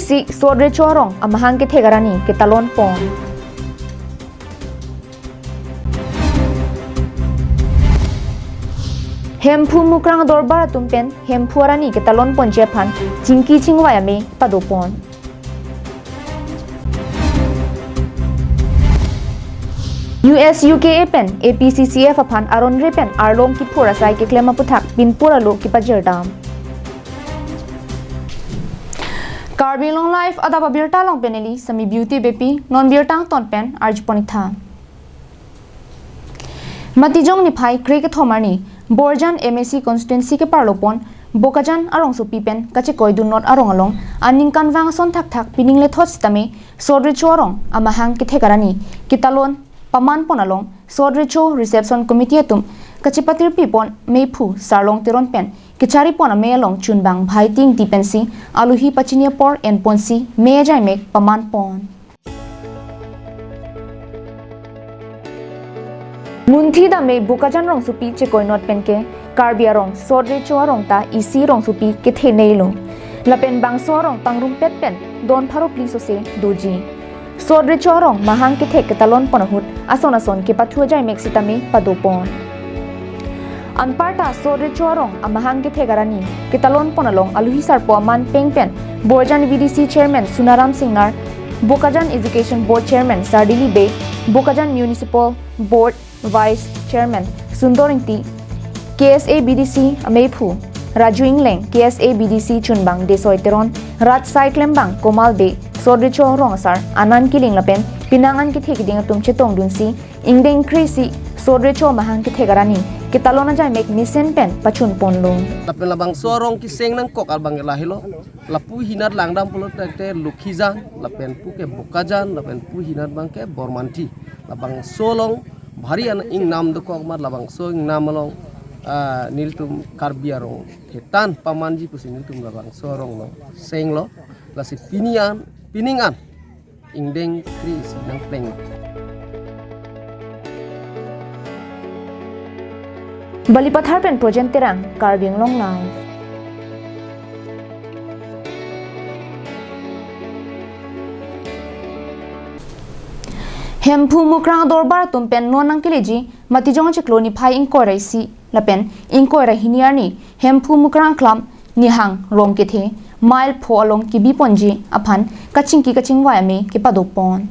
si sodre chorong amahang ke thegarani ke talon pon. Hempu mukrang dorbar tumpen hempu arani ke talon pon jepan jingki chingwaya me padopon. US UK pen APCCF apan aron repen arlong ki pura sai ke klema puthak bin pura lo ki pajerdam. KAL Adap Abirta long peneli sami beauty bepi non birtang ton pen arjponitha. Matijong ni phai cricket thomarni Borjan MSC constituency ke parlopon Bokajan arong su pipen kache koi du not arong along aning kanwang son thak thak pining le thot stame sodre chorong amahang ki thegarani kitalon paman pon along sodre cho reception committee atum kache patir pipon mephu sarlong teron pen kichari pon me along chunbang bhai ting dipensi aluhi pachinia por en ponsi me jai mek paman pon Munthi da me Bokajan rong supi che koi not pen ke Karbia rong sodre cho rong ta isi rong supi ke the nei lo la pen bang so rong pangrum pet pen don pharo pliso se doji sodre cho rong mahang ke the ke talon ponahut ason ke pathu jai mek sitami padopon anparta sodre cho rong amahang ke the garani ke talon ponalong aluhi sarpo man peng pen Borjan VDC chairman Sunaram Singnar Bokajan Education Board Chairman Sardili Be Bokajan Municipal Board Vice Chairman Sundoringti KSA BDC Amephu Raju Ingleng KSA BDC Chunbang Desoiteron Rat Cyclembang Komal Be Sodre Chorong Sar Anan Kiling Lapen Pinangan ki thekiding atum chetong dunsi Ingdeng Krisi Sodre Cho mahang ki thegarani kitalona jai mek misen pen pachun ponlo Lapen labang sorong ki seng nang kok albang lahilo lapu hinat langdam pulot te lukhijan lapen pu ke Bokajan lapen pu hinat bang ke Bormanti labang solong bhari an ing nam do kok mar labang so ing nam along niltum karbiarong hetan pamanji pusi niltum labang sorong lo seng lo lasi piningan ingdeng kris nang pleng Balipathar pen project terang Karbing long life Hempu mukrang dorbar tumpen nonang kileji matijong chikloni phai inkorai si lapen inkorai hiniarni hempu mukrang klam nihang rong ke the mile pho along ki biponji aphan kaching wa me ke padopon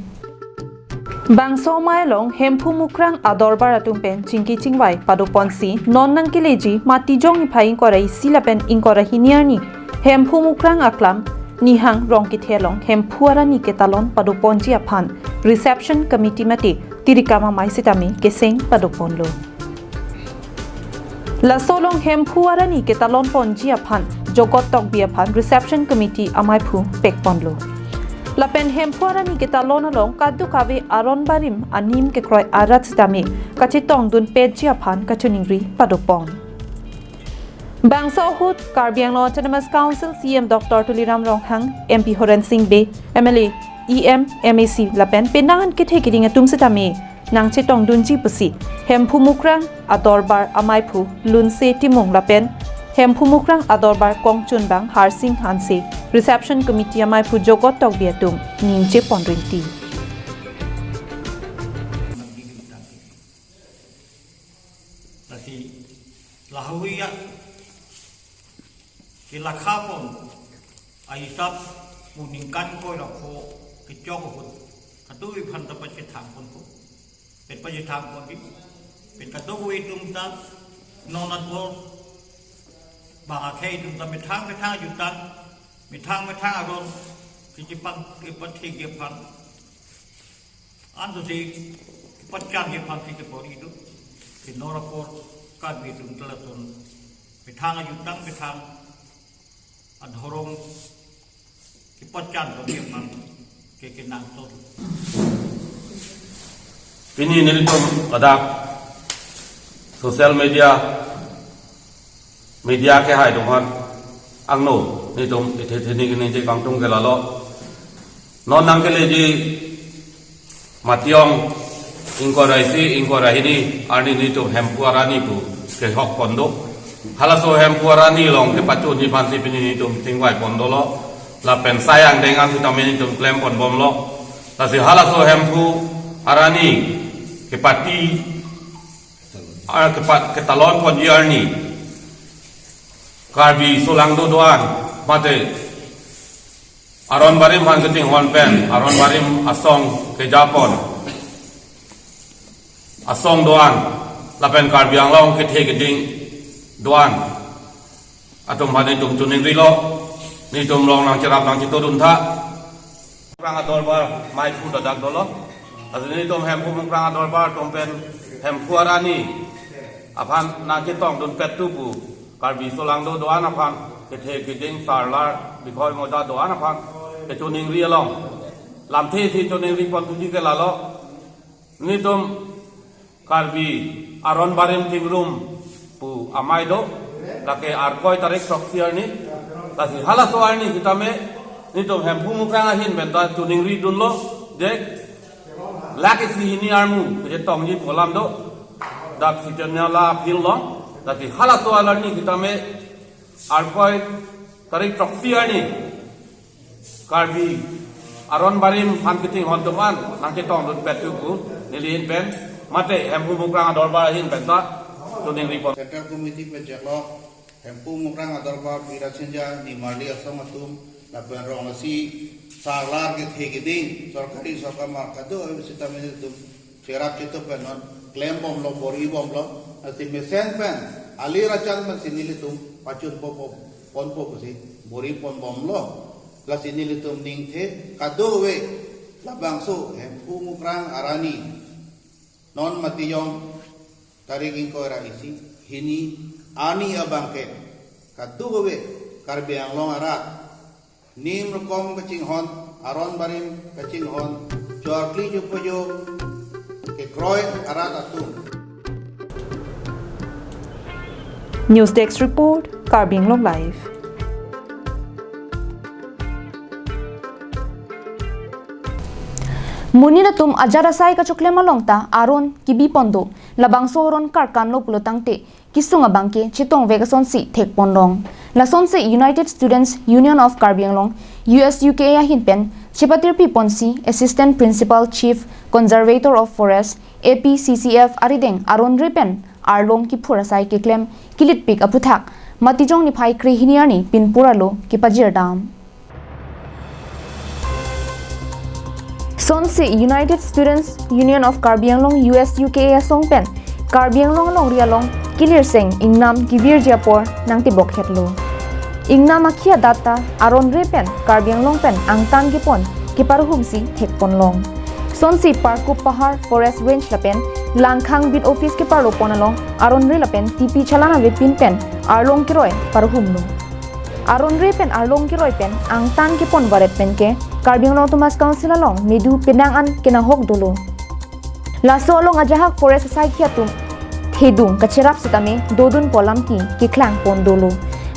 Bangso mailong hempu mukrang adorbar atumpen chingki chingwai padopon si nonang kileji matijong ni phai inkorai si lapen inkorai hiniarni hempu mukrang aklam nihang rong ki thelong hempuara ni ketalon padopon ji aphan reception committee mate tirikama mai sitami keseng padopon lo la solong hempuara ni ketalon pon ji aphan jogot tok bi aphan reception committee amai phu pekpon lo la pen hempuara ni ketalon along kadu kave aron barim anim ke kroi arat sitami kachitong dun pet ji aphan kachuningri padopon Bangsa Hut, Karbiang Autonomous Council, CM Dr. Tuliram Ronghang, MP Horan Singh Be, MLA, EM, MAC, Lapen, Penangan Kithekiring Atum Sitame, Nang Chetong Dunji Pusi, Hempu Mukrang, Adorbar Amaipu, Lunse Timung Lapen, Hempu Mukrang, Adorbar Kong Chunbang, Harsing Hanse, Reception Committee Amaipu Jogot Tok Biatum, Ninje Pondrinti. Kilakapon ay isap muningkan ko ko kicok ko katuwi phanta pachitham kon ko pet pachitham kon bi pet katuwi tumta nonat bol ba khay tumta mithang yutan mithang aron kichipang kipathi ke phan andu si pachang ke phan ki pori du kinorapor kadwi tumta ton mithang yutan mithang adhorong kipatkan bagi man kekenang to Pini niltum adap social media ke hai donghan angno nitum ithethini ni je kangtung ke lalo non nang ke leji mationg inkorai ni ani nitum hempuarani pu ke hok pondo Halaso hempuarani long ke patu ni pansi pini nitum tingwai pondolo la pen sayang dengan kita meni tum klem pon bom lo la si halaso hempu arani ke pati ke talon pon yarni karbi solang do doan mate aron barim han keting hon pen aron barim asong ke japon asong doan la pen karbi ang long ke the ke ding doan atum hane tum tuning ri lo ni tum long nang cerap nang cito dun tha prang ador bar mai pu dadak dolo azini tum hem pu prang ador bar tum pen hem puarani aphan na ke tong dun pet tu bu karbi solang do doan aphan ke the ke ding sarlar bikhoi mo da doan aphan ke tuning ri long lam the thi tuning ri pon tu ji ke la lo ni tum karbi aron barim tingrum pu amai do lake arkoi tarik soksiar ni kasi halas soal ni kita me ni to hem phumu krang hin ben ta tuning ri dun lo dek lake si ni armu je tong ji polam do dak si tenya la phil lo kasi halas soal ni kita me arkoi tarik soksiar ni karbi aron barim han kiting hon tuman nang ke tong dun petu ku nilin ben mate hem phumu krang ador ba hin ben ta tuning ri pon Central Committee pe jaklo hempu mukrang adorba pira senja ni mali asamatum la penrong si salar ke thegeding sarkari sarkar markado sita metum serap chito penon claim bom lo bori bom lo asi mesen pen ali rachan men sinilitum pachun popo pon popo si bori pon bom lo la sinilitum ning the kado we la bangso hempu mukrang arani non matiyong tarigin ko ra isi hini ani abangke kadu gobe karbe ang long arat nim rokom kaching hon aron barim kaching hon chorkli jupojo ke kroy arat atum News Desk Report, Carbing Long Live. Munina tum ajara sai ka chokle malongta aron kibi pondo labang soron karkan lo pulotangte kisunga bangke chitong vegason si thek pondong la sonse United Students Union of Karbi Anglong USUK ya hinpen chipatir pi ponsi Assistant Principal Chief Conservator of Forest APCCF arideng aron repen arlong ki phurasai ke claim kilit pik aputhak matijong ni phai kre hiniani pinpuralo ki pajir dam Sonse United Students Union of Karbi Anglong USUK ya songpen Karbi Anglong long rialong kilir seng ingnam kibir japor nang tibok hetlo ingnam akhia data aron repen Karbi Anglong pen angtan gipon kiparuhum si thekpon long Sonsi Parku Pahar Forest Range lapen langkhang bit office ke parlo ponalong aron re lapen TP chalana vipin pen arlong kiroi paruhum no aron re pen arlong kiroi pen angtan gipon baret pen ke Karbi Anglong Thomas Council along medu penangan kena hok dolo la solong ajahak forest saikiatum thedung kachirap sitame dodun polam ki klang pon dolo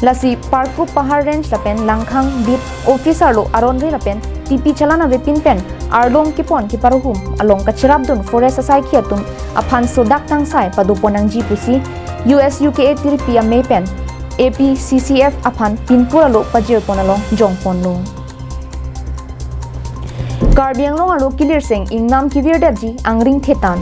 lasi Parku Pahar Range lapen langkhang bit officer lo aron re lapen TP chalana vipin pen arlong kipon kiparuhum along kachirap dun forest saikiatum aphan sodak tang sai paduponang jipusi USUK tiripia mepen APCCF aphan pinpura lo pajir ponalong jongpon lo Karbi Anglong alo kilir seng ingnam kivir daji angring thetan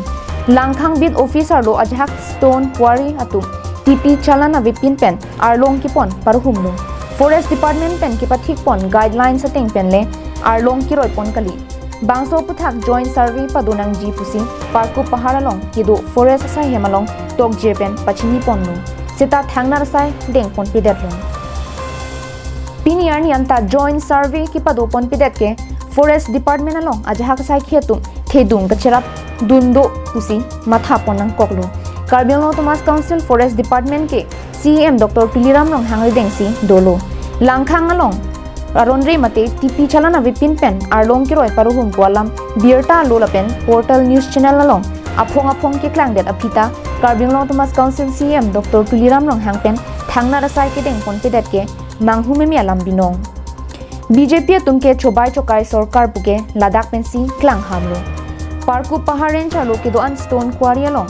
langkhang bit officer lo ajhak stone quarry atum TP chalana vipin pen arlong kipon paruhum lo forest department pen kipathik pon guidelines ateng pen le arlong kiroi pon kali bangso puthak joint survey padunang ji pusi Parku Pahar along kido forest sai hemalong tok jepen pachini pon lo sita thangnar sai deng pon pidet lo piniar ni anta joint survey ki padu pon pidet ke Forest Department along ajahak sai khietum thedung kachirap dundo pusi matha ponang koklo Karbi Anglong Thomas Council Forest Department ke CM Dr. Piliram long hangri dengsi dolo langkhang along aronre mate TP chalana vipin pen arlong kiroi paruhum polam birta lola pen portal news channel along aphong ke klang det apita Karbi Anglong Thomas Council CM Dr. Piliram long hangpen thangna rasai ke deng pon pedet ke manghume mi alam binong BJP तुमके छोबाई चोकाई सरकार पुके Ladakh Pence Klang हामलो Parku Pahar Range alo ke doan stone quarry along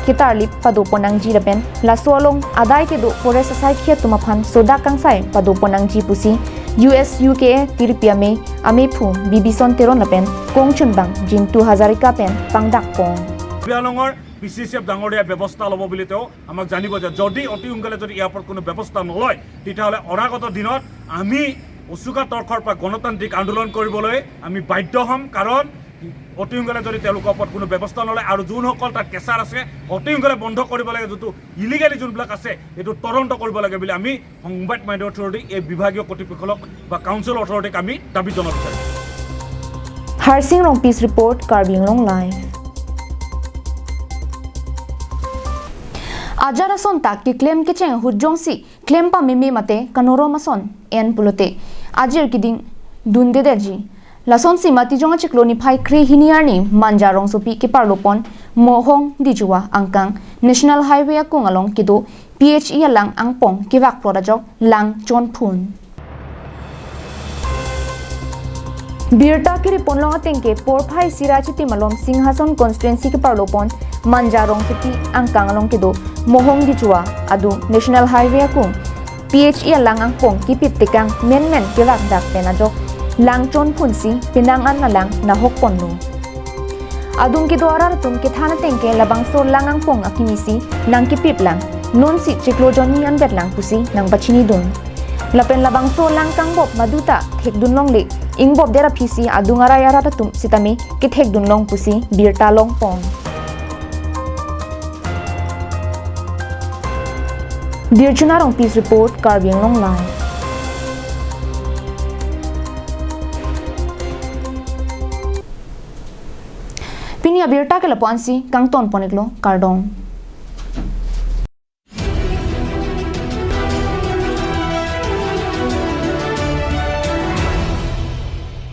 kitar lip padu ponang ji rapen laso along adai ke do forest sai khia tumaphan soda kangsai padu ponang ji pusi US UK tirpia me ame phu bibison teron lapen kongchun bang jin 2000 ka pen pangdak pong বিয়ালঙৰ বিচিচিএফ ডাঙৰীয়া ব্যৱস্থা ল'ব বুলি তেওঁ আমাক জানিব যে যদি অতি সোনকালে যদি ইয়াৰ ওপৰত কোনো ব্যৱস্থা নলয় তেতিয়াহ'লে অনাগত দিনত আমি উচুকা তৰ্কৰ পৰা গণতান্ত্ৰিক আন্দোলন কৰিবলৈ আমি বাধ্য হ'ম কাৰণ অতি সোনকালে যদি তেওঁলোকৰ ওপৰত কোনো ব্যৱস্থা নলয় আৰু যোনসকল তাত কেঁচাৰ আছে অতি সোনকালে বন্ধ কৰিব লাগে যিটো ইলিগেলি যোনবিলাক আছে এইটো তদন্ত কৰিব লাগে বুলি আমি সংবাদ মাধ্যমৰ অথৰিটি এই বিভাগীয় কৰ্তৃপক্ষক বা কাউন্সিল অথৰিটিক আমি দাবী জনাব বিচাৰিম Harsing Rong Peace Report Karbing Long Live Ajara son tak ki claim ke cheng hujong si claim pa meme mate kanoro mason en pulote ajir kiding dunde deji lason si mati jonga chikloni phai kre hiniarni manjarong sopi ke parlopon mohong dijuwa angkang national highway akung along kido PHE alang angpong kiwak prodajok lang chon phun Birta ki ripon long atengke por phai sirachiti malom singhason constituency ke parlopon manjarong sopi angkang along kido mohong dijuwa adu national highway akung PHE alang angpong kipit tikang men kiwak dak penajok lang chon phunsi pinang an na lang na hok ponno adung ki dwara tum ki thana tengke labang so lang ang pong akimisi nang ki pip lang non si chiklo joni an bet lang pusi nang bachini dun lapen labang so lang kang bob maduta thek dun long le ing bob dera phisi adung ara yara tum sitami ki thek dun long pusi birta long pong Dirchuna Rong Peace Report Karbing Long Live Pinia Birta ke lapuan si kang ton poniklo kardong